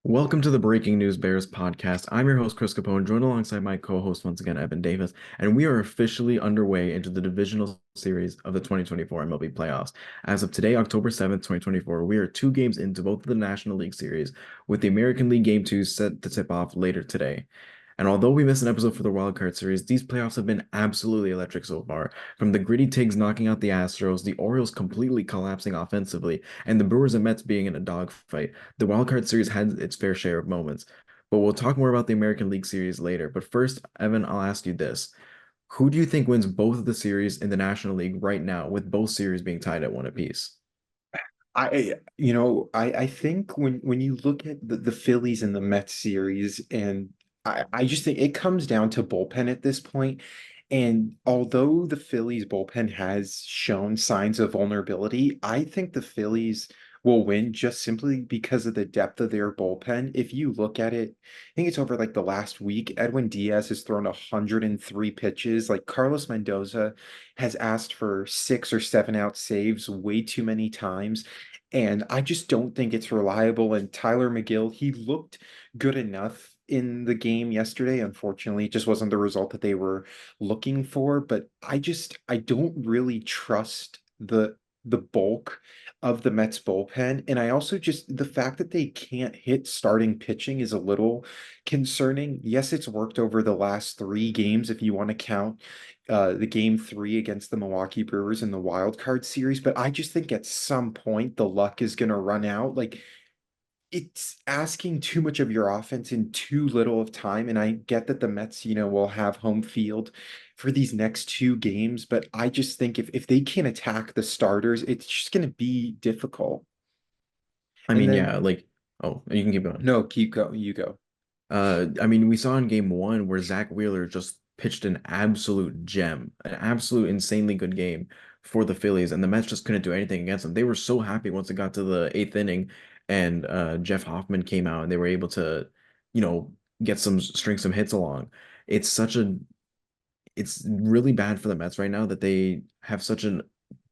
Welcome to the Breaking News Bears podcast. I'm your host, Chris Capone, joined alongside my co-host once again, Evan Davis, and we are officially underway into the Divisional Series of the 2024 MLB playoffs. As of today, October 7th, 2024, we are 2 games into both of the National League Series, with the American League Game 2 set to tip off later today. And although we missed an episode for the Wild Card Series, these playoffs have been absolutely electric so far. From the gritty Tigs knocking out the Astros, the Orioles completely collapsing offensively, and the Brewers and Mets being in a dogfight, the Wild Card Series had its fair share of moments. But we'll talk more about the American League Series later. But first, Evan, I'll ask you this. Who do you think wins both of the series in the National League right now, with both series being tied at one apiece? I think when you look at the Phillies and the Mets series, and I just think it comes down to bullpen at this point. And although the Phillies bullpen has shown signs of vulnerability, I think the Phillies will win just simply because of the depth of their bullpen. If you look at it, I think it's over like the last week, Edwin Diaz has thrown 103 pitches. Like Carlos Mendoza has asked for 6 or 7 out saves way too many times. And I just don't think it's reliable. And Tyler McGill, he looked good enough in the game yesterday. Unfortunately, it just wasn't the result that they were looking for. But I don't really trust the bulk of the Mets bullpen. And I also just the fact that they can't hit starting pitching is a little concerning. Yes, it's worked over the last 3 games if you want to count the game 3 against the Milwaukee Brewers in the wild card series, but I just think at some point the luck is going to run out. Like it's asking too much of your offense in too little of time. And I get that the Mets, will have home field for these next 2 games, but I just think if they can't attack the starters, it's just going to be difficult. I And mean, yeah, then, oh, you can keep going. no, keep going, you go. I mean, we saw in game 1 where Zach Wheeler just pitched an absolute gem, an absolute insanely good game for the Phillies, and the Mets just couldn't do anything against them. They were so happy once it got to the eighth inning, and Jeff Hoffman came out, and they were able to, you know, get some hits along. It's such a, it's really bad for the Mets right now that they have such a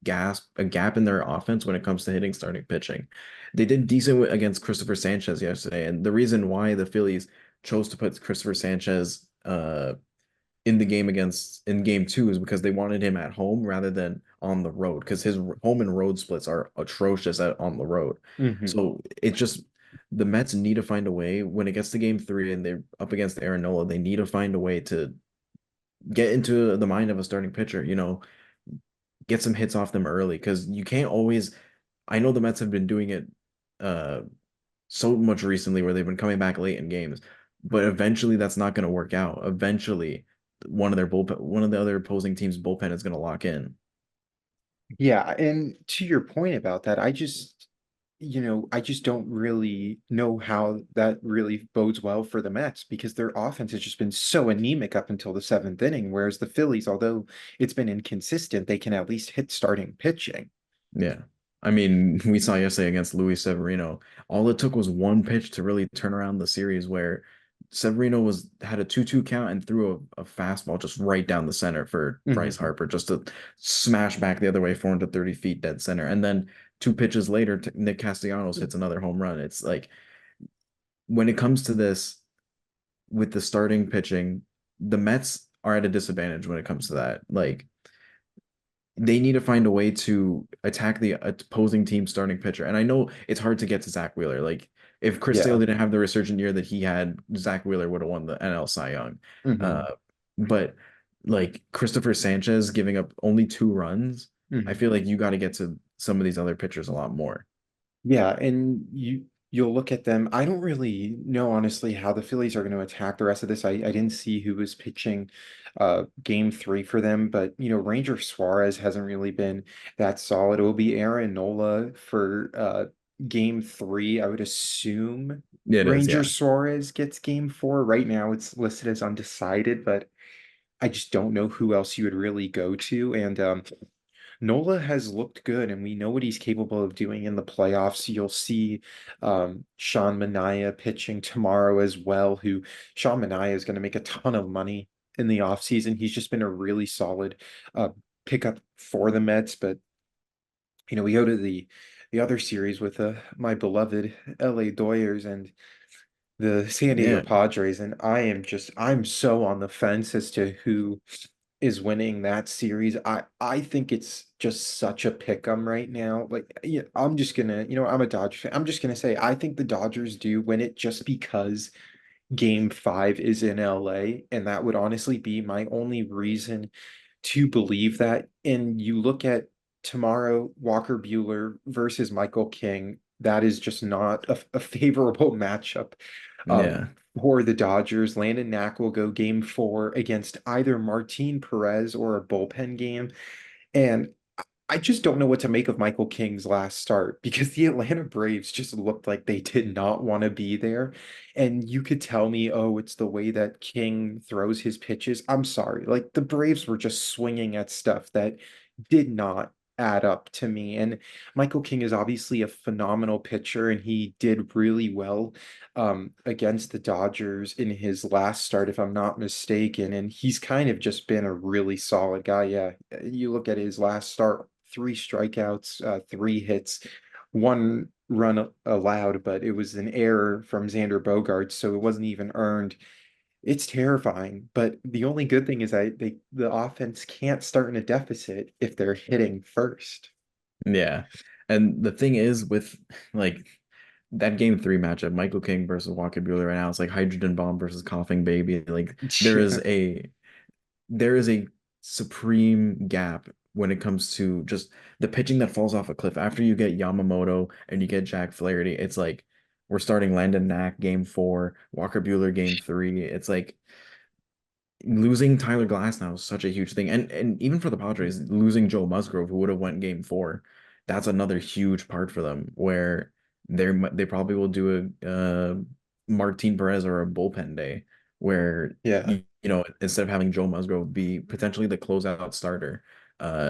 gap in their offense when it comes to hitting starting pitching. They did decent against Christopher Sanchez yesterday, and the reason why the Phillies chose to put Christopher Sanchez in the game against in game 2 is because they wanted him at home rather than on the road because his home and road splits are atrocious on the road. Hmm. So it just the Mets need to find a way when it gets to game 3 and they're up against Aaron Nola, they need to find a way to get into the mind of a starting pitcher, get some hits off them early because you can't always. I know the Mets have been doing it uh so much recently where they've been coming back late in games, but eventually that's not going to work out. Eventually, one of the other opposing team's bullpen is going to lock in. Yeah, and to your point about that, I just don't really know how that really bodes well for the Mets because their offense has just been so anemic up until the 7th inning, whereas the Phillies, although it's been inconsistent, they can at least hit starting pitching. Yeah. I mean, we saw yesterday against Luis Severino. All it took was one pitch to really turn around the series where Severino was had a 2-2 count and threw a fastball just right down the center for Bryce Hmm. Harper just to smash back the other way 430 feet dead center. And then 2 pitches later, Nick Castellanos hits another home run. It's like when it comes to this with the starting pitching, the Mets are at a disadvantage when it comes to that. Like they need to find a way to attack the opposing team starting pitcher. And I know it's hard to get to Zach Wheeler. Like if Chris Sale Yeah. didn't have the resurgent year that he had, Zach Wheeler would have won the NL Cy Young. Hmm. Uh, but like Christopher Sanchez giving up only 2 runs, I Hmm. feel like you got to get to some of these other pitchers a lot more. Yeah, and you'll look at them. I don't really know honestly how the Phillies are going to attack the rest of this. I didn't see who was pitching game 3 for them, but Ranger Suarez hasn't really been that solid. It will be Aaron Nola for game 3. I would assume It is, Ranger yeah. Suarez gets game 4. Right now it's listed as undecided, but I just don't know who else you would really go to. And Nola has looked good, and we know what he's capable of doing in the playoffs. You'll see Sean Manaea pitching tomorrow as well, who Sean Manaea is going to make a ton of money in the offseason. He's just been a really solid uh, pickup for the Mets. But, we go to the other series with my beloved LA Doyers, and the San Diego Yeah, Padres, and I'm so on the fence as to who is winning that series. I think it's just such a pick 'em right now. Like, yeah, I'm just gonna, I'm a Dodger fan. I'm just gonna say I think the Dodgers do win it just because Game 5 is in LA, and that would honestly be my only reason to believe that. And you look at tomorrow, Walker Buehler versus Michael King, that is just not a favorable matchup yeah, for the Dodgers. Landon Knack will go game 4 against either Martin Perez or a bullpen game. And I just don't know what to make of Michael King's last start because the Atlanta Braves just looked like they did not want to be there. And you could tell me, oh, it's the way that King throws his pitches. I'm sorry. Like the Braves were just swinging at stuff that did not add up to me. And Michael King is obviously a phenomenal pitcher and he did really well against the Dodgers in his last start, if I'm not mistaken. And he's kind of just been a really solid guy. Yeah, you look at his last start, 3 strikeouts, 3 hits, 1 run allowed, but it was an error from Xander Bogaerts, so it wasn't even earned. It's terrifying, but the only good thing is the offense can't start in a deficit if they're hitting first. yeah. And the thing is with like that game three matchup, Michael King versus Walker Buehler right now, it's like hydrogen bomb versus coughing baby. Like Yeah, there is a supreme gap when it comes to just the pitching that falls off a cliff. After you get Yamamoto and you get Jack Flaherty, it's like we're starting Landon Knack game four, Walker Buehler game three. It's like losing Tyler Glass now is such a huge thing. And even for the Padres, losing Joe Musgrove, who would have went game four, that's another huge part for them where they probably will do a Martin Perez or a bullpen day where yeah, you know instead of having Joe Musgrove be potentially the closeout starter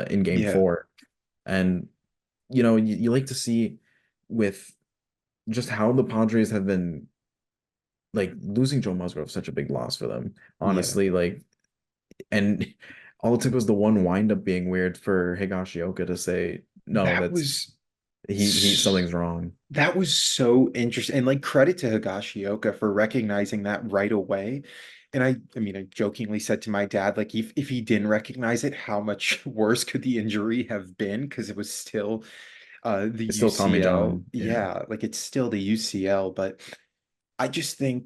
in game yeah, four. And you know, you like to see with just how the Padres have been like losing Joe Musgrove such a big loss for them. yeah. Honestly, like and all it took was the one windup being weird for Higashioka to say, no, That that's was he something's wrong. that was so interesting. And like credit to Higashioka for recognizing that right away. And I mean, I jokingly said to my dad, like, if he didn't recognize it, how much worse could the injury have been? Because it was still the It's still Tommy UCL. John. Yeah. Yeah, like it's still the UCL, but I just think,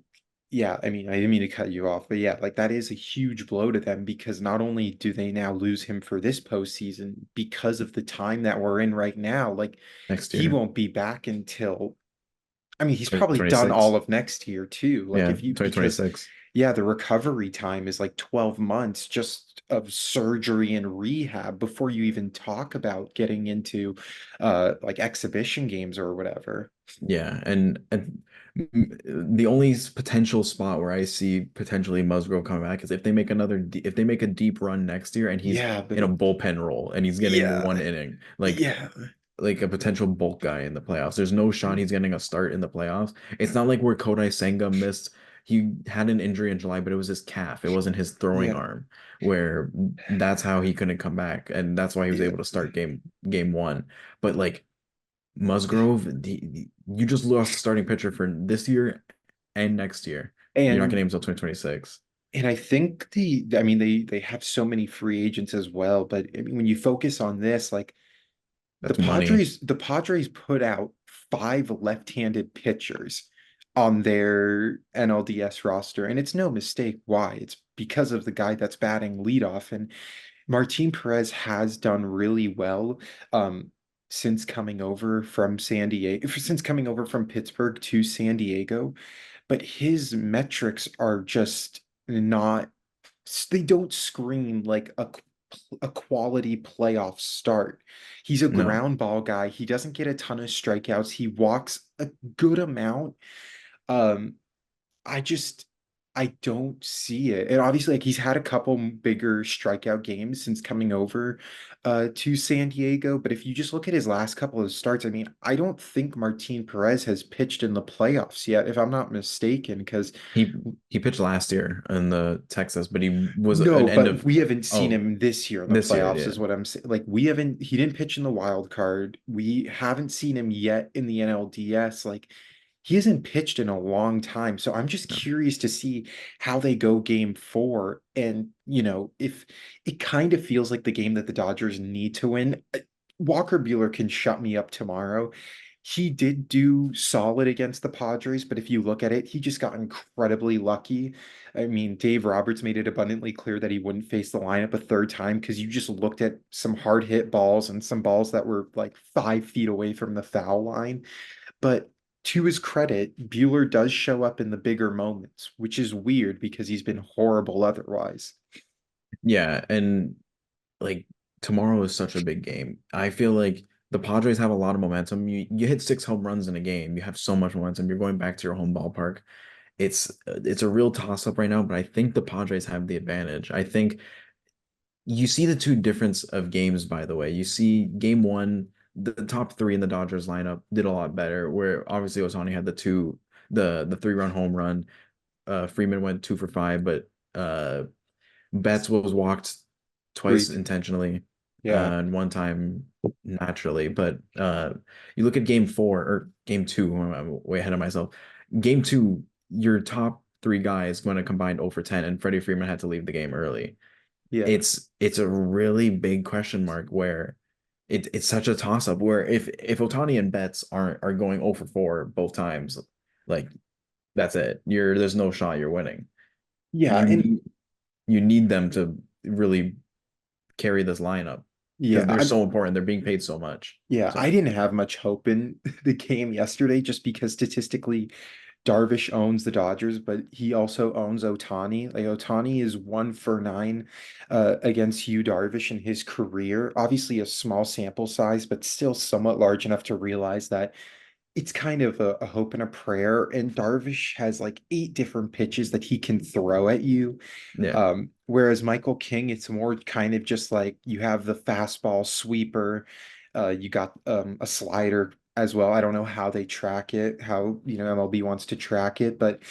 yeah, I mean, I didn't mean to cut you off, but yeah, like that is a huge blow to them because not only do they now lose him for this postseason because of the time that we're in right now, like Next he year. won't be back until, I mean, he's probably done all 2026. of next year too. Like Yeah, if you, because 2026. yeah, the recovery time is like 12 months just of surgery and rehab before you even talk about getting into like exhibition games or whatever. Yeah, and the only potential spot where I see potentially Musgrove coming back is if they make if they make a deep run next year and he's Yeah, in but a bullpen role and he's getting yeah, one inning, yeah, like a potential bulk guy in the playoffs. There's no shot he's getting a start in the playoffs. It's not like where Kodai Senga missed. He had an injury in July, but it was his calf. It wasn't his throwing yeah, arm, where that's how he couldn't come back, and that's why he was yeah. able to start game one. But like Musgrove, you just lost the starting pitcher for this year and next year. You're not And getting him until 2026. I think I mean they have so many free agents as well, but I mean when you focus on this, like That's money. The Padres put out 5 left-handed pitchers on their NLDS roster, and it's no mistake why. It's because of the guy that's batting leadoff, and Martin Perez has done really well since coming over from San Diego, since coming over from Pittsburgh to San Diego, but his metrics are just not, they don't scream like a quality playoff start. He's a No. ground ball guy. He doesn't get a ton of strikeouts. He walks a good amount. Um, I just I don't see it. And obviously, like he's had a couple bigger strikeout games since coming over to San Diego. But if you just look at his last couple of starts, I mean, I don't think Martin Perez has pitched in the playoffs yet, if I'm not mistaken, because He he pitched last year in the Texas, but he was no, an end but of we haven't seen oh him this year in the this year, playoffs, yeah. is what I'm saying. Like he didn't pitch in the wild card. We haven't seen him yet in the NLDS. Like he hasn't pitched in a long time. So I'm just No. curious to see how they go game four. And, if it kind of feels like the game that the Dodgers need to win. Walker Buehler can shut me up tomorrow. He did do solid against the Padres, but if you look at it, he just got incredibly lucky. I mean, Dave Roberts made it abundantly clear that he wouldn't face the lineup a third time because you just looked at some hard hit balls and some balls that were like 5 feet away from the foul line. But to his credit, Bueller does show up in the bigger moments, which is weird because he's been horrible otherwise. Yeah, and like tomorrow is such a big game. I feel like the Padres have a lot of momentum. You hit 6 home runs in a game. You have so much momentum. You're going back to your home ballpark. It's a real toss up right now, but I think the Padres have the advantage. I think you see the two difference of games, by the way. You see game one, the top three in the Dodgers lineup did a lot better, where obviously Ohtani had the 3-run home run. Freeman went 2 for 5, but Betts was walked twice Agreed. intentionally, Yeah. and one time naturally. But you look at game four or game two, I'm way ahead of myself. Game two, your top three guys going to combine 0 for 10, and Freddie Freeman had to leave the game early. Yeah. It's a really big question mark where it's such a toss up where if Otani and Betts are going 0 for 4 both times, like that's it. There's no shot you're winning. Yeah. You And need you need them to really carry this lineup because yeah, they're I so important. They're being paid so much. yeah, I So didn't have much hope in the game yesterday just because statistically Darvish owns the Dodgers, but he also owns Otani. Like Otani is 1 for 9 against Hugh Darvish in his career. Obviously, a small sample size, but still somewhat large enough to realize that it's kind of a hope and a prayer. And Darvish has like 8 different pitches that he can throw at you. yeah, Whereas Michael King, it's more kind of just like you have the fastball sweeper, you got a slider as well. I don't know how they track it, how MLB wants to track it, but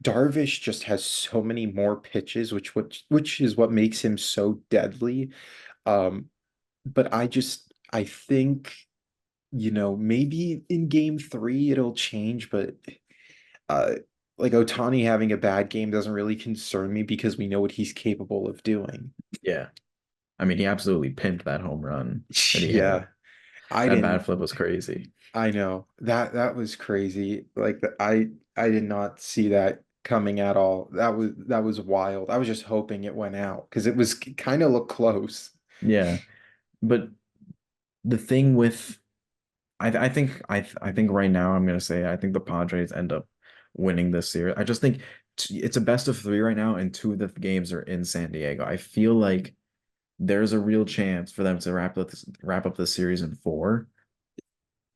Darvish just has so many more pitches, which is what makes him so deadly. Um, but I think, maybe in game three it'll change, but uh like Otani having a bad game doesn't really concern me because we know what he's capable of doing. yeah. I mean, he absolutely pimped that home run that he hit. Yeah, I That didn't bat flip was crazy. I know that was crazy. Like I did not see that coming at all. That was wild. I was just hoping it went out because it was kind of looked close. Yeah, but the thing with I think right now I'm gonna say I think the Padres end up winning this series. I just think it's a best of three right now, and two of the games are in San Diego. I feel like there's a real chance for them to wrap up the series in four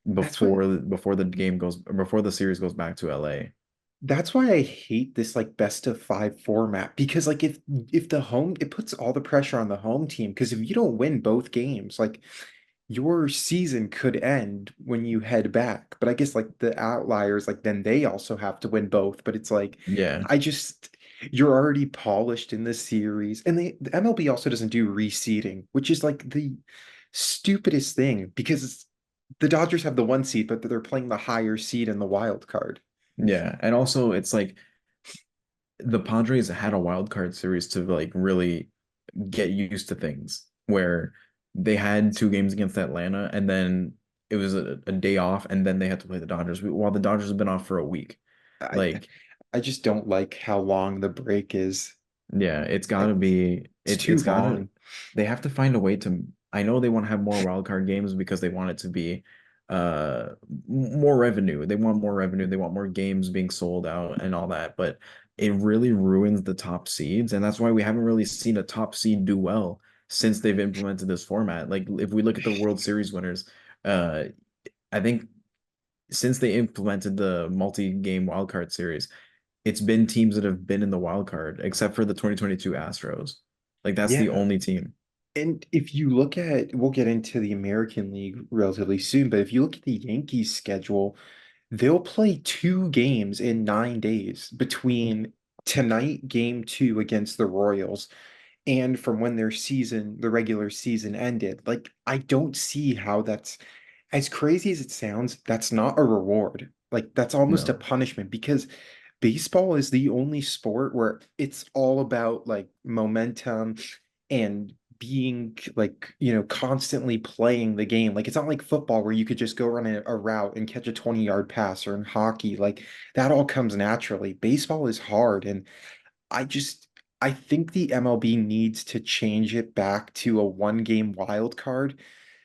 That's why before the game goes before the series goes back to LA. that's why I hate this like best of five format because like if the home it puts all the pressure on the home team because if you don't win both games, like your season could end when you head back. But I guess like the outliers, like then they also have to win both. But it's like Yeah, I just you're already polished in this series. And the MLB also doesn't do reseeding, which is like the stupidest thing because the Dodgers have the 1 seed, but they're playing the higher seed in the wild card. yeah, and also it's like the Padres had a wild card series to like really get used to things where they had 2 games against Atlanta and then it was a day off and then they had to play the Dodgers while the Dodgers have been off for a week. I Like, I just don't like how long the break is. yeah, Like it's too it's gotta long. they have to find a way to I know they want to have more wild card games because they want it to be more revenue. They want more revenue. They want more games being sold out and all that, but it really ruins the top seeds, and that's why we haven't really seen a top seed do well since they've implemented this format. Like if we look at the World Series winners, uh I think since they implemented the multi-game wildcard series, it's been teams that have been in the wild card, except for the 2022 Astros. Like that's the Yeah. only team. And if you look at, we'll get into the American League relatively soon, but if you look at the Yankees schedule, they'll play 2 games in 9 days between tonight, game two against the Royals, and from when the regular season ended. Like, I don't see how that's as crazy as it sounds, that's not a reward. Like that's almost a No. punishment because baseball is the only sport where it's all about like momentum and being like, constantly playing the game. Like it's not like football where you could just go run a route and catch a 20-yard pass, or in hockey, like that all comes naturally. Baseball is hard, and I just I think the MLB needs to change it back to a one game wild card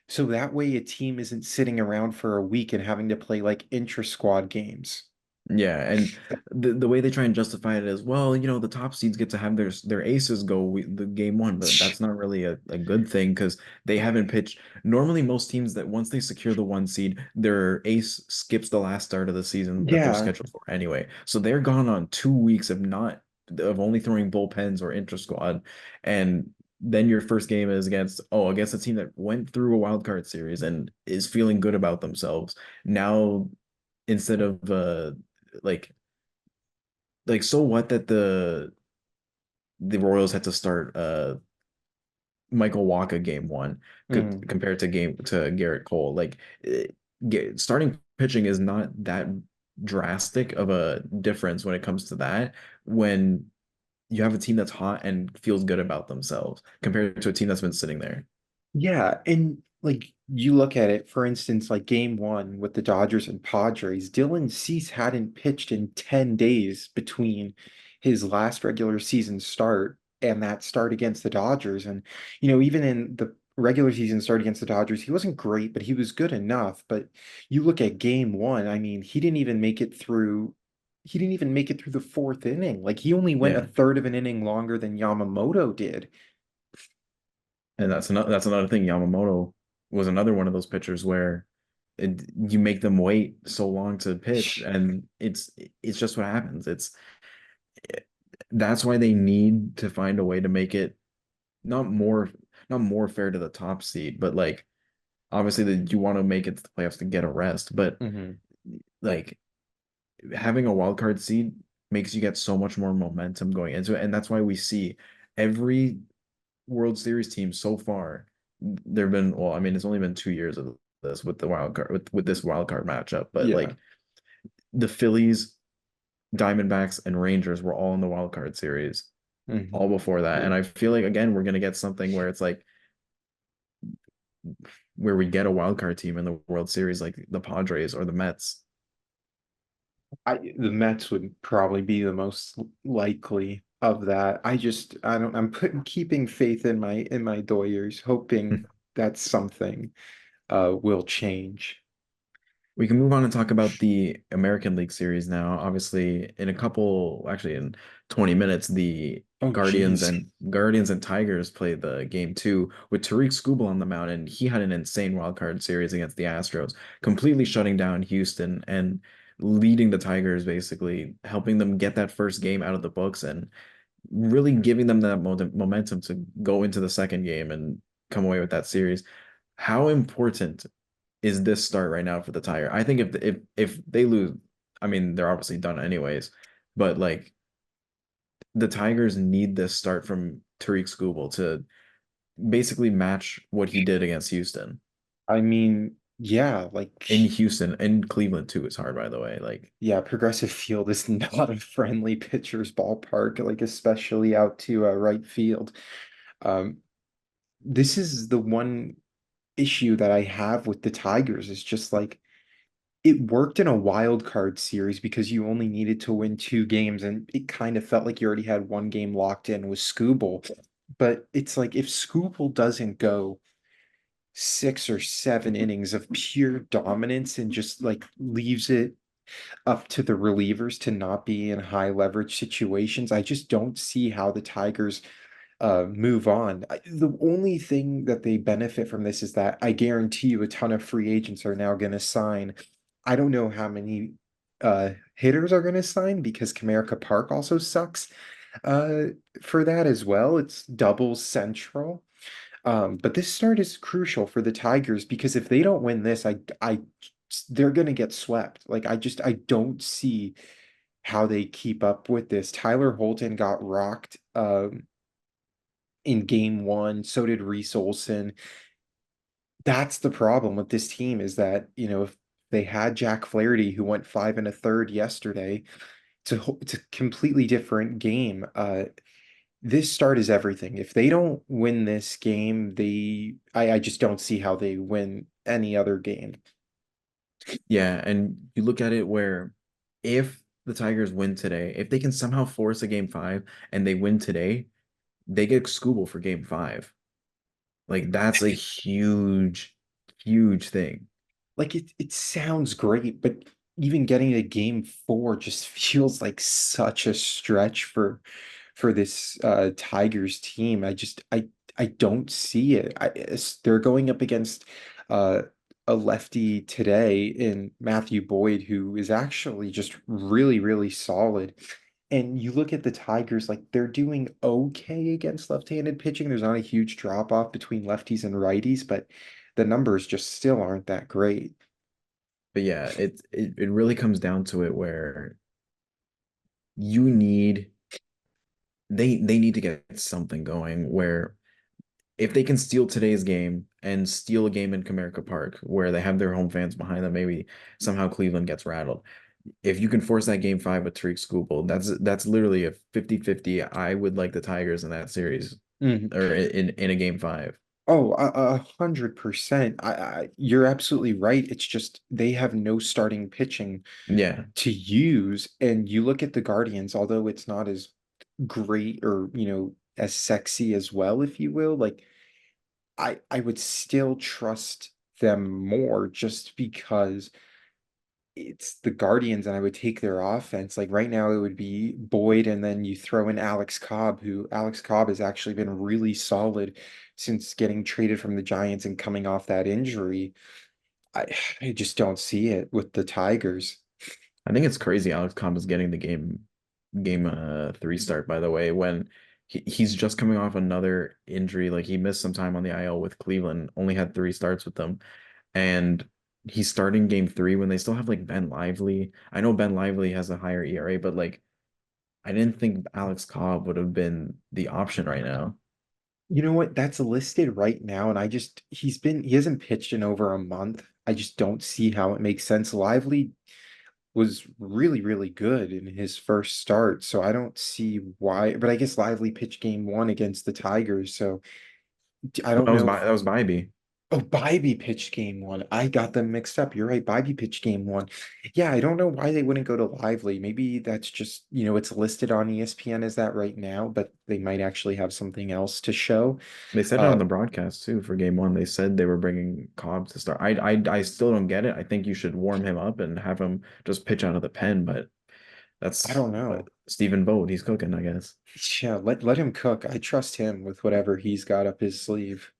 so that way a team isn't sitting around for a week and having to play like intra-squad games. Yeah, and the way they try and justify it is, well, the top seeds get to have their aces go the game one, but that's not really a good thing because they haven't pitched. Normally, most teams that once they secure the one seed, their ace skips the last start of the season that they're Yeah. scheduled for anyway. So they're gone on 2 weeks of only throwing bullpens or intra squad, and then your first game is against a team that went through a wild card series and is feeling good about themselves. Now instead of like so what that the Royals had to start Michael Wacha game one Mm. compared to Garrett Cole. Like starting pitching is not that drastic of a difference when it comes to that when you have a team that's hot and feels good about themselves compared to a team that's been sitting there. Yeah, and like you look at it, for instance, like game one with the Dodgers and Padres, Dylan Cease hadn't pitched in 10 days between his last regular season start and that start against the Dodgers. And, even in the regular season start against the Dodgers, he wasn't great, but he was good enough. But you look at game one, I mean, he didn't even make it through the fourth inning. Like he only went a Yeah. third of an inning longer than Yamamoto did. And that's another thing. Yamamoto was another one of those pitchers where you make them wait so long to pitch, and it's just what happens. That's why they need to find a way to make it not more not more fair to the top seed, but like obviously that you want to make it to the playoffs to get a rest, but Mhm. like having a wild card seed makes you get so much more momentum going into it, and that's why we see every World Series teams so far, there've been well, I mean, it's only been 2 years of this with the wild card with this wild card matchup, but Yeah. like the Phillies, Diamondbacks, and Rangers were all in the wild card series Mhm. all before that. And I feel like again, we're gonna get something where it's like where we get a wild card team in the World Series, like the Padres or the Mets. The Mets would probably be the most likely of that. I don't I'm putting keeping faith in my Doyers, hoping that something will change. We can move on and talk about the American League Series now. Obviously, actually in 20 minutes, the Oh geez. Guardians and Tigers played the game two with Tariq Skubal on the mound, and he had an insane wild card series against the Astros, completely shutting down Houston and leading the Tigers, basically helping them get that first game out of the books and really giving them that momentum to go into the second game and come away with that series. How important is this start right now for the Tiger? I think if they lose, I mean they're obviously done anyways, but like the Tigers need this start from Tariq Skubal to basically match what he did against Houston. I mean, yeah, In Houston and Cleveland too is hard, by the way. Like yeah, Progressive Field is not a friendly pitcher's ballpark, like especially out to right field. Um, this is the one issue that I have with the Tigers is just like it worked in a wild card series because you only needed to win two games, and it kind of felt like you already had one game locked in with Scooble. But it's like if Scooble doesn't go 6 or 7 innings of pure dominance and just like leaves it up to the relievers to not be in high leverage situations, I just don't see how the Tigers move on. The only thing that they benefit from this is that I guarantee you a ton of free agents are now going to sign. I don't know how many hitters are going to sign because Comerica Park also sucks uh, for that as well. It's double central. But this start is crucial for the Tigers because if they don't win this, they're going to get swept. Like I don't see how they keep up with this. Tyler Holton got rocked in game one. So did Reese Olson. That's the problem with this team is that, if they had Jack Flaherty who went 5 1/3 yesterday, it's a completely different game. This start is everything. If they don't win this game, I just don't see how they win any other game. Yeah, and you look at it where if the Tigers win today, if they can somehow force a game five and they win today, they get Scooble for game five. Like that's a huge, huge thing. Like it sounds great, but even getting to game four just feels like such a stretch for this Tigers team. I don't see it. They're going up against uh a lefty today in Matthew Boyd, who is actually just really, really solid. And you look at the Tigers, like they're doing okay against left-handed pitching. There's not a huge drop off between lefties and righties, but the numbers just still aren't that great. But yeah, it really comes down to it where you need they need to get something going where if they can steal today's game and steal a game in Comerica Park where they have their home fans behind them, maybe somehow Cleveland gets rattled. If you can force that game five with Tariq Skubal, that's literally a 50-50. I would like the Tigers in that series Mhm. or in a game five. Oh, 100%. You're absolutely right. It's just they have no starting pitching Yeah. to use, and you look at the Guardians, although it's not as great or as sexy as well, if you will. Like I would still trust them more just because it's the Guardians and I would take their offense. Like right now it would be Boyd and then you throw in Alex Cobb, who Alex Cobb has actually been really solid since getting traded from the Giants and coming off that injury. I I just don't see it with the Tigers. I think it's crazy Alex Cobb is getting the game three start, by the way, when he's just coming off another injury. Like he missed some time on the IL with Cleveland, only had three starts with them. And he's starting game three when they still have like Ben Lively. I know Ben Lively has a higher ERA, but like I didn't think Alex Cobb would have been the option right now. You know what? That's listed right now, and he hasn't pitched in over a month. I just don't see how it makes sense. Lively was really, really good in his first start, so I don't see why. But I guess Lively pitched game one against the Tigers, so I don't know if That was Bybee. Oh, Bybee pitched game one. I got them mixed up. You're right. Bybee pitched game one. Yeah, I don't know why they wouldn't go to Lively. Maybe that's just, it's listed on ESPN as that right now, but they might actually have something else to show. They said it on Uh, the broadcast too for game one. They said they were bringing Cobb to start. I still don't get it. I think you should warm him up and have him just pitch out of the pen, but I that's don't but know. Stephen Vogt, he's cooking, I guess. Yeah, let him cook. I trust him with whatever he's got up his sleeve.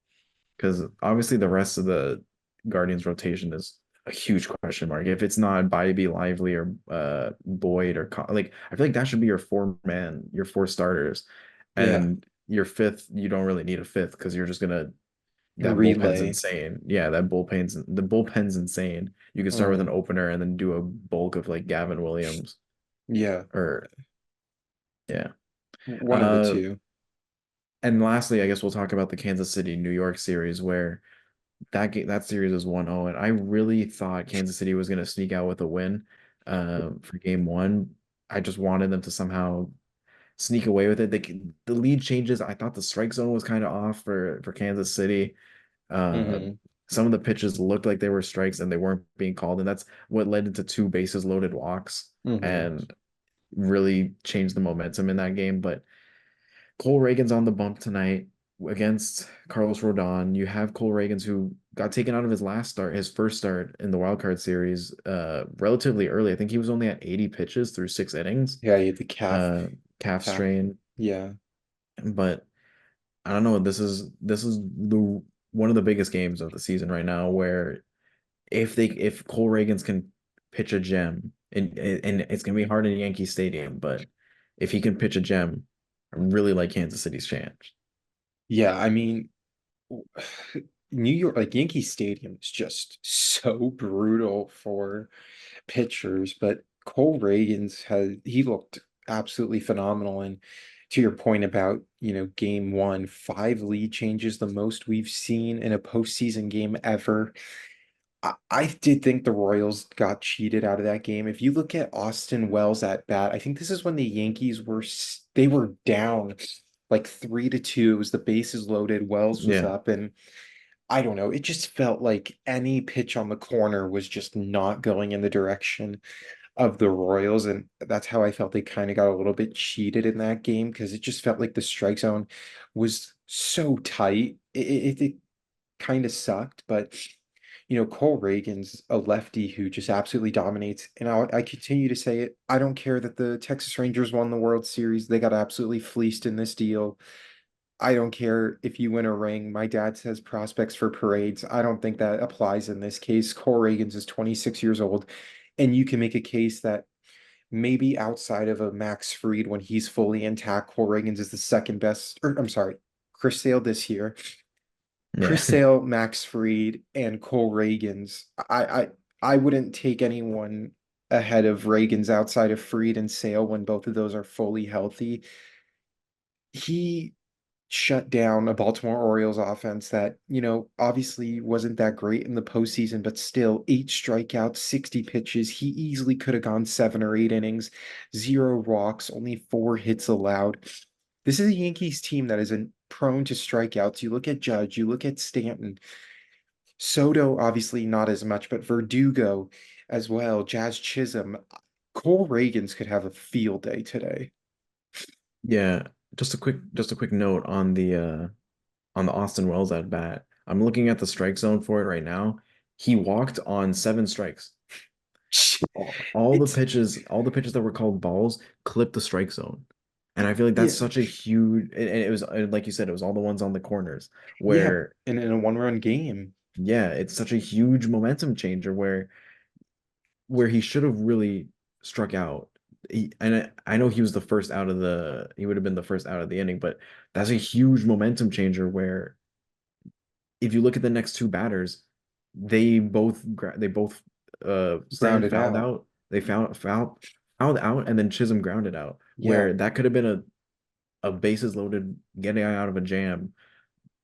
Because obviously the rest of the Guardians rotation is a huge question mark. If it's not Bybee, Lively, or Boyd like I feel like that should be your four man, your four starters, Yeah, and your fifth. You don't really need a fifth because you're just gonna that bullpen's relay. insane. Yeah, the bullpen's insane. You can start with an Uh, opener and then do a bulk of like Gavin Williams yeah, or yeah. one of the Uh, two. and lastly, I guess we'll talk about the Kansas City New York series where that series is 1-0, and I really thought Kansas City was going to sneak out with a win for game one. I just wanted them to somehow sneak away with it. The lead changes. I thought the strike zone was kind of off for Kansas City. Uh, Hmm. some of the pitches looked like they were strikes and they weren't being called, and that's what led into two bases loaded walks Hmm. and really changed the momentum in that game. But Cole Reagan's on the bump tonight against Carlos Rodon. You have Cole Reagans who got taken out of his last start, his first start in the wild card series, relatively early. I think he was only at 80 pitches through 6 innings, Yeah, you had the calf, uh, calf calf. strain. Yeah. But I don't know. This is the one of the biggest games of the season right now, where if Cole Reagans can pitch a gem, and it's gonna be hard in Yankee Stadium, but if he can pitch a gem, I really like Kansas City's chance. Yeah, I mean, New York, like Yankee Stadium is just so brutal for pitchers, but Cole Reagans he looked absolutely phenomenal. And to your point about, game one, five lead changes, the most we've seen in a postseason game ever. I did think the Royals got cheated out of that game. If you look at Austin Wells at bat, I think this is when the Yankees they were down like 3-2. It was the bases loaded. Wells was Yeah. up, and I don't know. It just felt like any pitch on the corner was just not going in the direction of the Royals, and that's how I felt they kind of got a little bit cheated in that game because it just felt like the strike zone was so tight. It kind of sucked, but Cole Reagan's a lefty who just absolutely dominates. And I continue to say it. I don't care that the Texas Rangers won the World Series. They got absolutely fleeced in this deal. I don't care if you win a ring. My dad says prospects for parades. I don't think that applies in this case. Cole Reagans is 26 years old, and you can make a case that maybe outside of a Max Fried when he's fully intact, Cole Reagans is the second best, or I'm sorry, Chris Sale this year. Yeah. Chris Sale, Max Fried, and Cole Reagans. I wouldn't take anyone ahead of Reagans outside of Fried and Sale when both of those are fully healthy. He shut down a Baltimore Orioles offense that, obviously wasn't that great in the postseason, but still 8 strikeouts, 60 pitches. He easily could have gone 7 or 8 innings, 0 walks, only 4 hits allowed. This is a Yankees team that is prone to strikeouts. You look at Judge, you look at Stanton, Soto, obviously not as much, but Verdugo as well, Jazz Chisholm. Cole Reagans could have a field day today. Yeah. Just a quick note on the Austin Wells at bat. I'm looking at the strike zone for it right now. He walked on 7 strikes. It's All the pitches that were called balls clipped the strike zone. And I feel like that's yeah, such a huge, and it was like you said, it was all the ones on the corners yeah, where, in a one-run game. yeah, it's such a huge momentum changer where he should have really struck out. I know he was the first out of he would have been the first out of the inning, but that's a huge momentum changer where if you look at the next two batters, they both Stanton Grounded fouled out. out, they fouled out, and then Chisholm grounded out, Yeah. where that could have been a bases loaded getting out of a jam,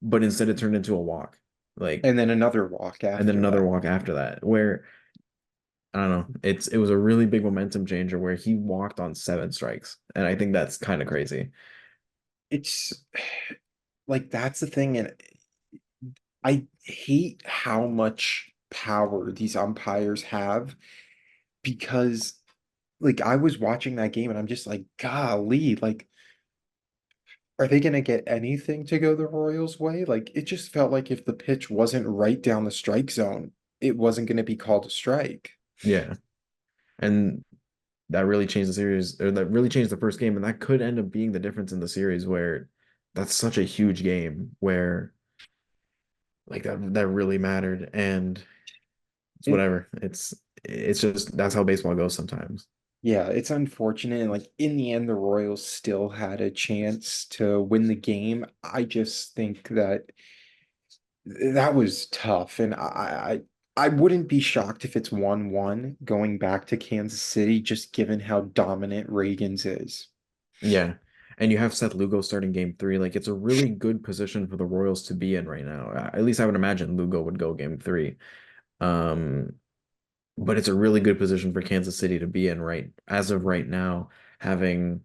but instead it turned into a walk, like, And then another walk and then after another that. walk after that, where I don't know, it was a really big momentum changer where he walked on 7 strikes, and I think that's kind of crazy. It's like that's the thing, and I hate how much power these umpires have because like I was watching that game and I'm just like, golly, like are they gonna get anything to go the Royals' way? Like it just felt like if the pitch wasn't right down the strike zone, it wasn't gonna be called a strike. Yeah, and that really changed the series, or that really changed the first game, and that could end up being the difference in the series where that's such a huge game where like that really mattered, and it's It whatever. It's just that's how baseball goes sometimes. Yeah, it's unfortunate. And like in the end, the Royals still had a chance to win the game. I just think that that was tough. And I wouldn't be shocked if it's 1-1 going back to Kansas City, just given how dominant Reagan's is. Yeah. And you have Seth Lugo starting game three. Like it's a really good position for the Royals to be in right now. At least I would imagine Lugo would go game three. Um, but it's a really good position for Kansas City to be in right as of right now, having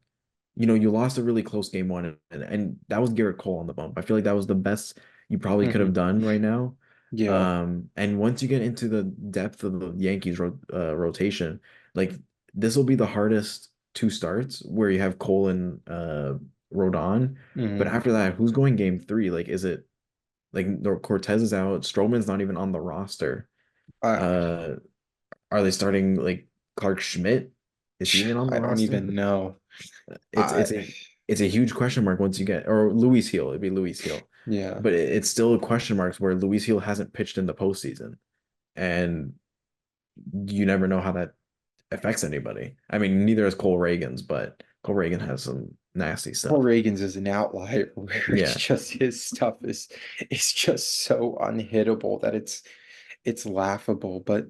you lost a really close game one, and that was Garrett Cole on the bump. I feel like that was the best you probably could have Hmm. done right now. Yeah. And once you get into the depth of the Yankees rotation, like this will be the hardest two starts where you have Cole and Rodon. But Hmm. after that, who's going game three? Like, is it like Cortez is out, Stroman's not even on the roster. I Uh, are they starting like Clark Schmidt? Is he even on the I don't roster? even know. It's I it's a it's a huge question mark once you get or Luis Hill. It'd be Luis Hill, yeah. but it's still a question marks where Luis Hill hasn't pitched in the postseason, and you never know how that affects anybody. I mean, neither has Cole Reagan's, but Cole Reagan has some nasty Paul stuff. Reagan's is an outlier where it's Yeah, just his stuff is just so unhittable that it's laughable. But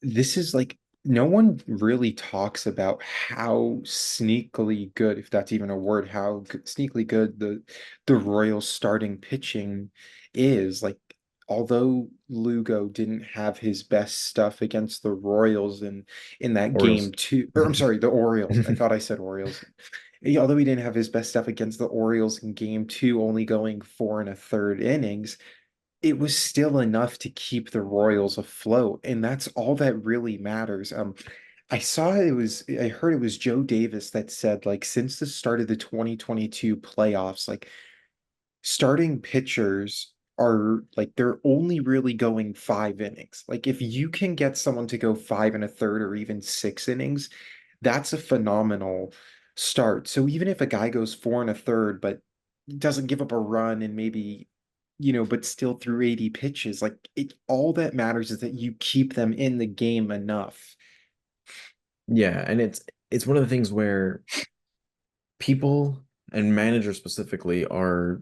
this is like no one really talks about how sneakily good, if that's even a word, how sneakily good the Royals starting pitching is. Like, although Lugo didn't have his best stuff against the Royals in that game Orioles. too, or I'm sorry, the Orioles. I thought I said Orioles. Although he didn't have his best stuff against the Orioles in game two, only going 4 1/3 innings, it was still enough to keep the Royals afloat, and that's all that really matters. I heard it was Joe Davis that said, like, since the start of the 2022 playoffs, like, starting pitchers are like they're only really going 5 innings. Like, if you can get someone to go 5 1/3 or even 6 innings, that's a phenomenal start. So even if a guy goes 4 1/3 but doesn't give up a run and maybe, but still threw 80 pitches, like, it all that matters is that you keep them in the game enough. Yeah, and it's one of the things where people and managers specifically are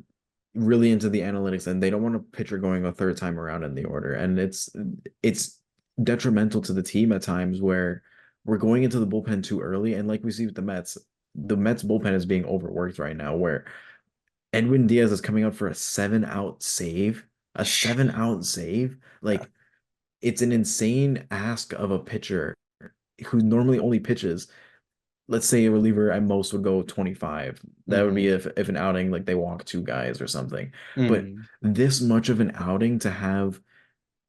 really into the analytics and they don't want a pitcher going a third time around in the order. And it's detrimental to the team at times where we're going into the bullpen too early. And like we see with the Mets bullpen is being overworked right now, where Edwin Diaz is coming out for a 7 out save. A 7 out save. Yeah. Like it's an insane ask of a pitcher who normally only pitches, let's say a reliever at most would go 25. That would be Hmm. if an outing like they walk two guys or something. But Hmm. this much of an outing to have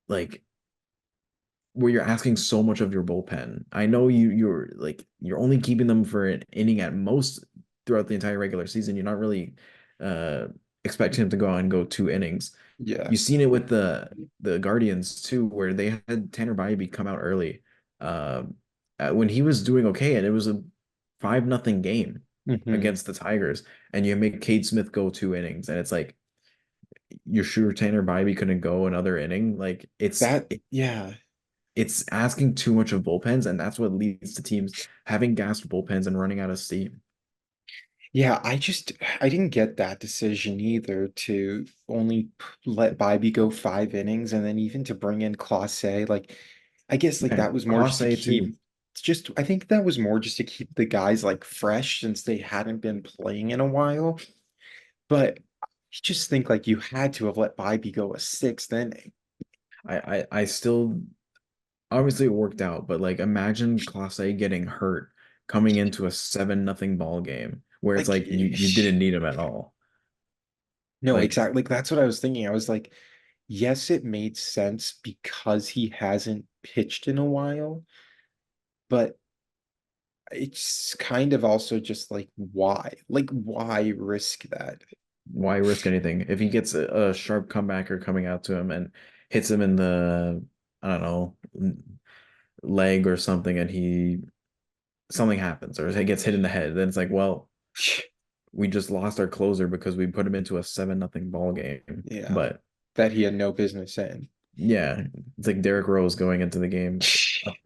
like where you're asking so much of your bullpen. I know you're only keeping them for an inning at most throughout the entire regular season. You're not really uh expecting him to go out and go 2 innings. Yeah. You've seen it with the Guardians too, where they had Tanner Bybee come out early when he was doing okay, and it was a 5-0 game Hmm. against the Tigers, and you make Cade Smith go 2 innings, and it's like you're sure Tanner Bybee couldn't go another inning. Like Yeah. it's asking too much of bullpens, and that's what leads to teams having gassed bullpens and running out of steam. Yeah, I didn't get that decision either to only let Bybee go 5 innings and then even to bring in Clase. Like, I guess like Yeah, that was more just Class to A too. keep just I think that was more just to keep the guys like fresh since they hadn't been playing in a while. But I just think like you had to have let Bybee go a sixth inning. I still obviously it worked out, but like imagine Class A getting hurt coming into a 7-0 ball game where it's Like, like you didn't need him at all. no, Like exactly. Like that's what I was thinking. I was like, yes, it made sense because he hasn't pitched in a while, but it's kind of also just like why? Like why risk that? why risk anything? If he gets a sharp comebacker coming out to him and hits him in the, I don't know, leg or something, and he something happens or he gets hit in the head, then it's like, well, we just lost our closer because we put him into a 7-0 ball game. Yeah, But that he had no business in. yeah, it's like Derrick Rose going into the game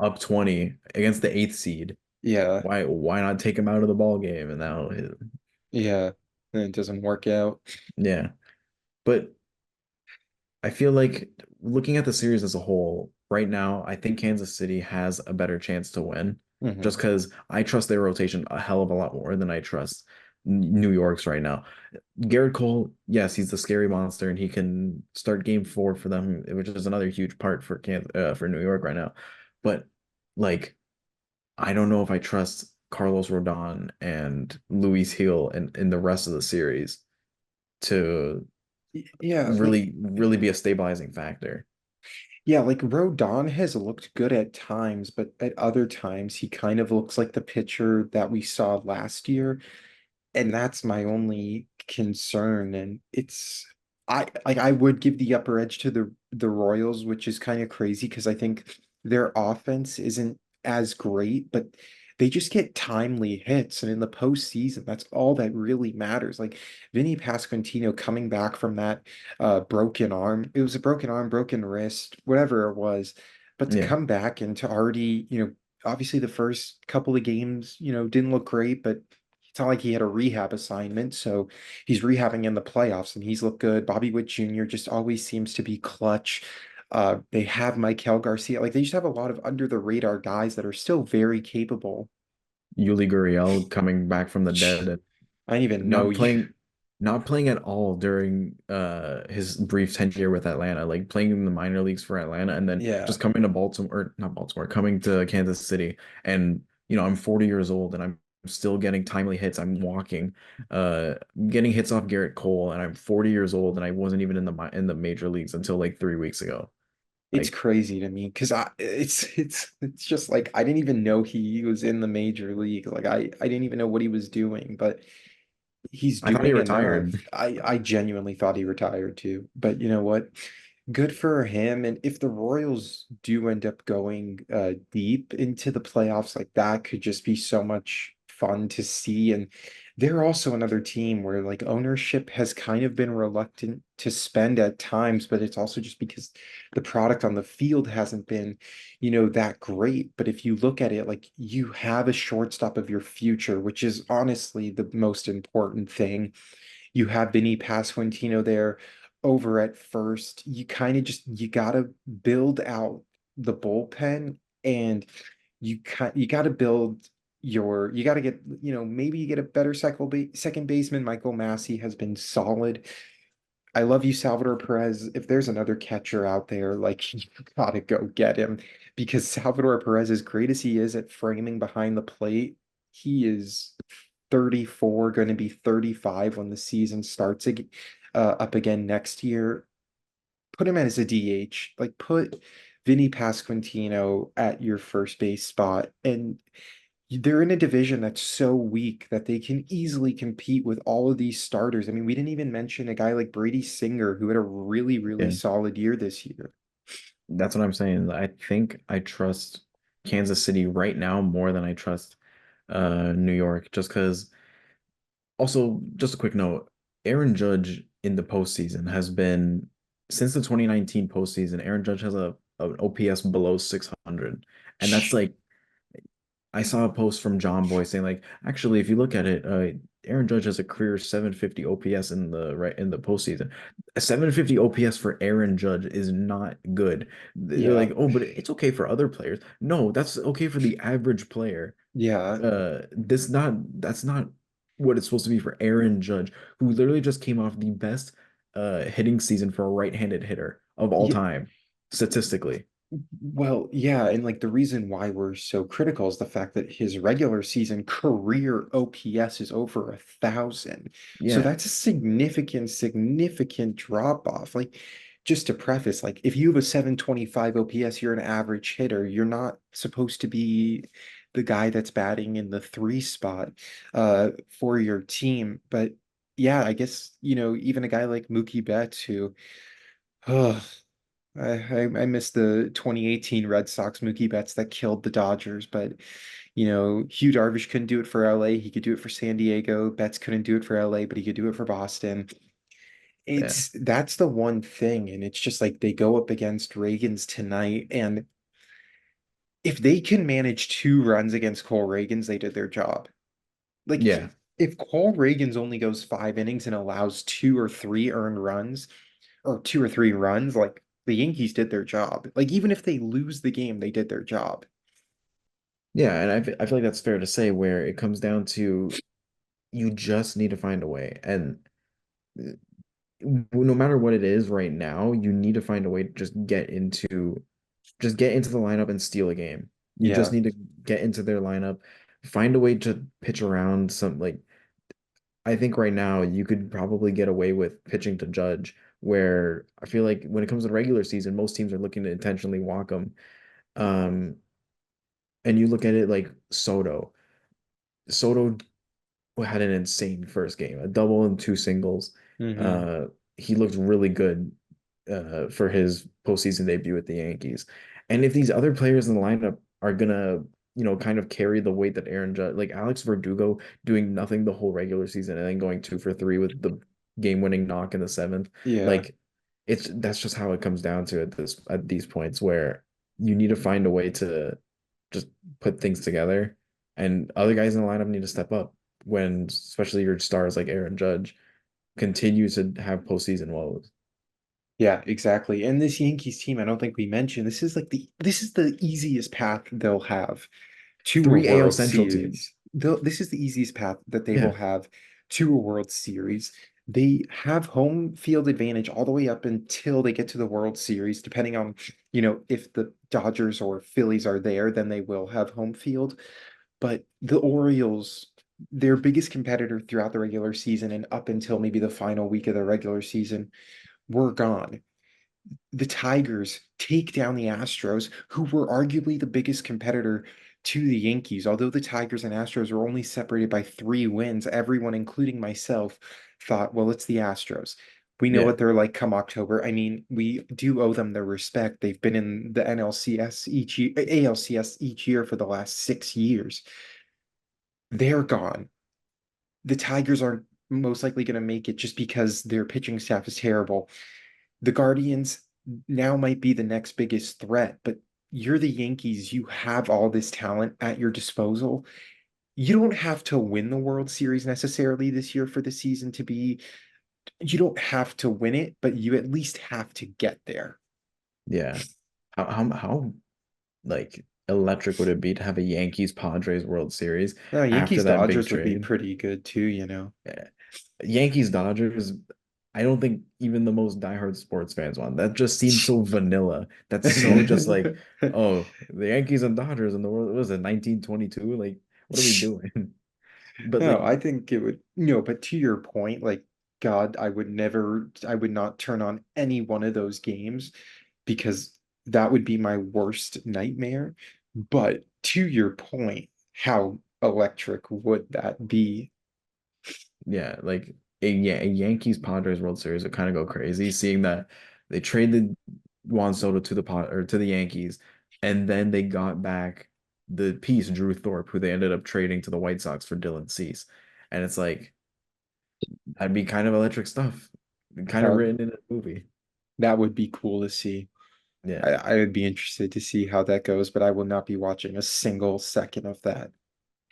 up 20 against the eighth seed. Yeah, Why not take him out of the ball game? And now, yeah. And it doesn't work out. yeah. But I feel like looking at the series as a whole, right now, I think Kansas City has a better chance to win just Hmm. because I trust their rotation a hell of a lot more than I trust New York's right now. Garrett Cole, yes, he's the scary monster and he can start game four for them, which is another huge part for for New York right now. But like, I don't know if I trust Carlos Rodon and Luis Hill in the rest of the series to Yeah, like really be a stabilizing factor. yeah, like Rodon has looked good at times, but at other times he kind of looks like the pitcher that we saw last year. And that's my only concern. And I would give the upper edge to the Royals, which is kind of crazy because I think their offense isn't as great, but they just get timely hits. And in the postseason, that's all that really matters. Like Vinny Pasquantino coming back from that broken arm. It was a broken arm, broken wrist, whatever it was. But to Yeah. come back and to already, obviously the first couple of games, didn't look great, but it's not like he had a rehab assignment, so he's rehabbing in the playoffs and he's looked good. Bobby Witt Jr. just always seems to be clutch. They have Michael Garcia. Like they just have a lot of under the radar guys that are still very capable. Yuli Gurriel coming back from the dead and I didn't even know not you. playing not playing at all during his brief tenure with Atlanta, like playing in the minor leagues for Atlanta and then Yeah, just coming to Baltimore, or not Baltimore, coming to Kansas City. And I'm 40 years old and I'm still getting timely hits. I'm walking, uh, getting hits off Garrett Cole, and I'm 40 years old and I wasn't even in the major leagues until like 3 weeks ago. it's Like crazy to me because it's just like I didn't even know he was in the major league. Like I didn't even know what he was doing, but he's I thought he doing enough. retired. I genuinely thought he retired too. But you know what? Good for him. And if the Royals do end up going deep into the playoffs, like that could just be so much fun to see. And they're also another team where like ownership has kind of been reluctant to spend at times, but it's also just because the product on the field hasn't been, that great. But if you look at it, like you have a shortstop of your future, which is honestly the most important thing. You have Vinny Pasquantino there over at first. You kind of just you gotta build out the bullpen, and you gotta build you gotta get, maybe you get a better second baseman. Michael Massey has been solid. I love you, Salvador Perez. If there's another catcher out there, like you gotta go get him because Salvador Perez, as great as he is at framing behind the plate, he is 34, going to be 35 when the season starts up again next year. Put him as a DH. Like put Vinny Pasquantino at your first base spot, and they're in a division that's so weak that they can easily compete with all of these starters. I mean, we didn't even mention a guy like Brady Singer who had a really, really Yeah. solid year this year. That's what I'm saying. I think I trust Kansas City right now more than I trust New York, just because. Also, just a quick note, Aaron Judge in the postseason has been since the 2019 postseason, Aaron Judge has an OPS below 600. And that's like I saw a post from John Boy saying like, actually, if you look at it, Aaron Judge has a career 750 OPS in the postseason. A 750 OPS for Aaron Judge is not good. They're Yeah. like, oh, but it's okay for other players. No, that's okay for the average player. Yeah. That's not what it's supposed to be for Aaron Judge, who literally just came off the best hitting season for a right-handed hitter of all Yeah. time, statistically. Well, yeah, and like the reason why we're so critical is the fact that his regular season career OPS is over 1,000. So Yeah. that's a significant drop off. Like, just to preface, like if you have a 725 OPS, you're an average hitter. You're not supposed to be the guy that's batting in the three spot for your team. But yeah, I guess, even a guy like Mookie Betts who I miss the 2018 Red Sox Mookie Betts that killed the Dodgers, but Hugh Darvish couldn't do it for LA. He could do it for San Diego. Betts couldn't do it for LA, but he could do it for Boston. Yeah. That's the one thing, and it's just like they go up against Reagan's tonight, and if they can manage 2 runs against Cole Reagan's, they did their job. Like Yeah. if Cole Reagan's only goes 5 innings and allows 2 or 3 earned runs, or 2 or 3 runs, like the Yankees did their job. Like even if they lose the game, they did their job. Yeah, and I feel like that's fair to say where it comes down to you just need to find a way. And no matter what it is right now, you need to find a way to just get into the lineup and steal a game. You just Yeah. need to get into their lineup, find a way to pitch around some like I think right now you could probably get away with pitching to Judge, where I feel like when it comes to the regular season, most teams are looking to intentionally walk him. Um, and you look at it like Soto. Soto had an insane first game, a double and two singles. Hmm. Uh, he looked really good for his postseason debut with the Yankees. And if these other players in the lineup are gonna, kind of carry the weight that Aaron Judge, like Alex Verdugo doing nothing the whole regular season and then going 2 for 3 with the game-winning knock in the seventh, Yeah. like that's just how it comes down to at these points where you need to find a way to just put things together, and other guys in the lineup need to step up when especially your stars like Aaron Judge continue to have postseason woes. Yeah, exactly. And this Yankees team, I don't think we mentioned, this is the easiest path they'll have to a Three AL World Central teams. Series. This is the easiest path that they will Yeah, have to a World Series. They have home field advantage all the way up until they get to the World Series, depending on, if the Dodgers or Phillies are there, then they will have home field. But the Orioles, their biggest competitor throughout the regular season and up until maybe the final week of the regular season, were gone. The Tigers take down the Astros, who were arguably the biggest competitor to the Yankees. Although the Tigers and Astros were only separated by 3 wins, everyone, including myself, thought, well, it's the Astros. We know yeah, what they're like come October. I mean, we do owe them their respect. They've been in the NLCS each year, ALCS each year for the last 6 years. They're gone. The Tigers aren't most likely going to make it just because their pitching staff is terrible. The Guardians now might be the next biggest threat, but you're the Yankees. You have all this talent at your disposal. You don't have to win the World Series necessarily this year for the season to be, you don't have to win it, but you at least have to get there. yeah. How like electric would it be to have a Yankees Padres World Series Now, after Yankees that big Dodgers would be trade? pretty good too. Yeah. Yankees Dodgers, I don't think even the most diehard sports fans want. That just seems so vanilla. That's so just like, oh, the Yankees and Dodgers in the world. What was it, 1922? Like, what are we doing? But No, like, I think it would, but to your point, like, God, I would not turn on any one of those games because that would be my worst nightmare. But to your point, how electric would that be? yeah, like a Yankees Padres World Series would kind of go crazy, seeing that they traded Juan Soto to the pot or to the Yankees, and then they got back the piece Drew Thorpe, who they ended up trading to the White Sox for Dylan Cease, and it's like that'd be kind of electric stuff, kind of That written in a movie. that would be cool to see. Yeah, I would be interested to see how that goes, but I will not be watching a single second of that.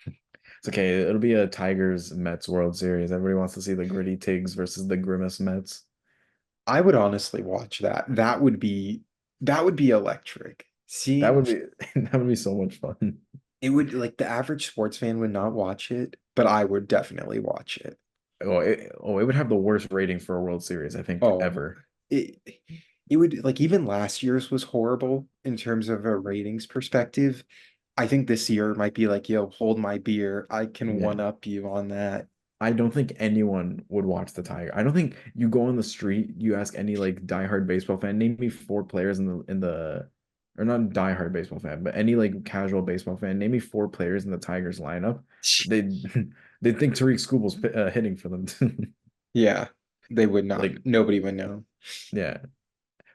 it's okay. It'll be a Tigers Mets World Series. Everybody wants to see the gritty Tigs versus the grimace Mets. I would honestly watch that. That would be electric. That Seeing would be that would be so much fun. it would like the average sports fan would not watch it, but I would definitely watch it. Oh, it would have the worst rating for a World Series, I think, Oh, ever. it it would like even last year's was horrible in terms of a ratings perspective. I think this year might be like, yo, hold my beer. I can Yeah. one up you on that. I don't think anyone would watch the Tiger. I don't think you go on the street, you ask any like diehard baseball fan, name me four players in the or not diehard baseball fan, but any like casual baseball fan, name me four players in the Tigers lineup. They they think Tariq Skubal's hitting for them. Yeah, they would not. Like, Nobody would know. yeah.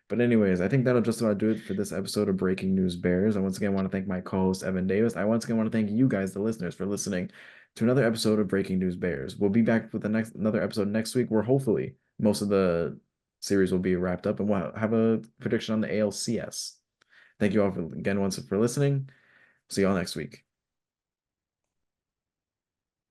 But anyways, I think that'll just about do it for this episode of Breaking News Bears. I once again want to thank my co-host Evan Davis. I once again want to thank you guys, the listeners, for listening to another episode of Breaking News Bears. We'll be back with the next another episode next week, where hopefully most of the series will be wrapped up, and we'll have a prediction on the ALCS. Thank you all again once for listening. See y'all next week.